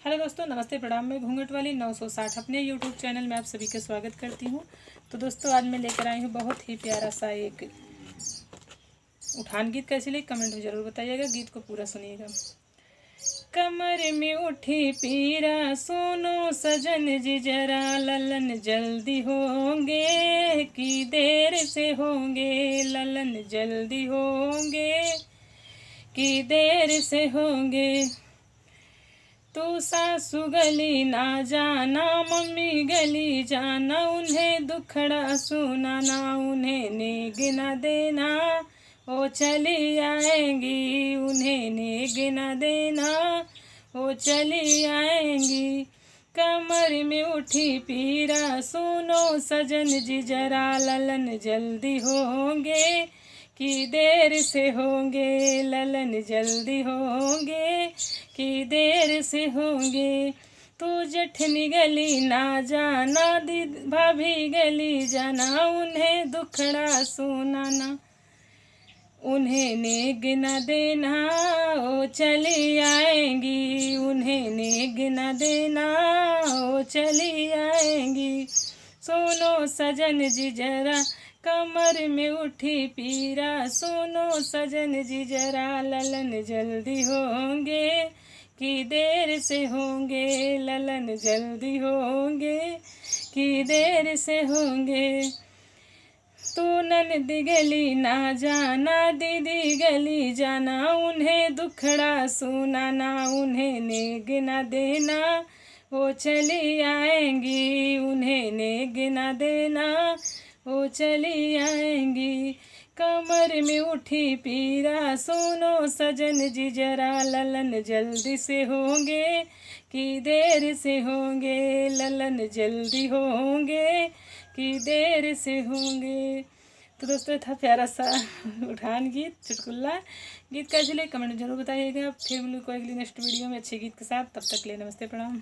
Hello दोस्तों, नमस्ते प्रणाम। मैं घूंघट वाली 960 अपने यूट्यूब चैनल में आप सभी का स्वागत करती हूँ। तो दोस्तों, आज मैं लेकर आई हूँ बहुत ही प्यारा सा एक उठान गीत। कैसे लगे कमेंट में ज़रूर बताइएगा। गीत को पूरा सुनिएगा। कमर में उठी पीरा, सुनो सजन जी जरा, ललन जल्दी होंगे कि देर से होंगे, ललन जल्दी होंगे कि देर से होंगे। तू सासू गली ना जाना, मम्मी गली जाना, उन्हें दुखड़ा सुनाना, उन्हें नेग न देना, वो चली आएंगी, उन्हें नेग न देना, वो चली आएंगी। कमर में उठी पीरा, सुनो सजन जी जरा, ललन जल्दी होंगे कि देर से होंगे, ललन जल्दी होंगे कि देर से होंगे। तू जेठनी गली ना जाना, दीदी भाभी गली जाना, उन्हें दुखड़ा सुनाना, उन्हें नेग न देना, वो चली आएंगी, उन्हें नेग न देना, वो चली आएंगी। सुनो सजन जी जरा, कमर में उठी पीरा, सुनो सजन जी जरा, ललन जल्दी होंगे कि देर से होंगे, ललन जल्दी होंगे कि देर से होंगे। तू ननद गली ना जाना, दीदी गली जाना, उन्हें दुखड़ा सुनाना, उन्हें नेग न देना, वो चली आएंगी, उन्हें नेग न देना, वो चली आएंगी। कमर में उठी पीरा, सुनो सजन जी जरा, ललन जल्दी से होंगे कि देर से होंगे, ललन जल्दी होंगे कि देर से होंगे। तो दोस्तों, था प्यारा सा उठान गीत, चुटकुल्ला गीत। कैसे लगे कमेंट में जरूर बताइएगा। फिर मिलूँ कोई अगली नेक्स्ट वीडियो में अच्छे गीत के साथ। तब तक के लिए नमस्ते प्रणाम।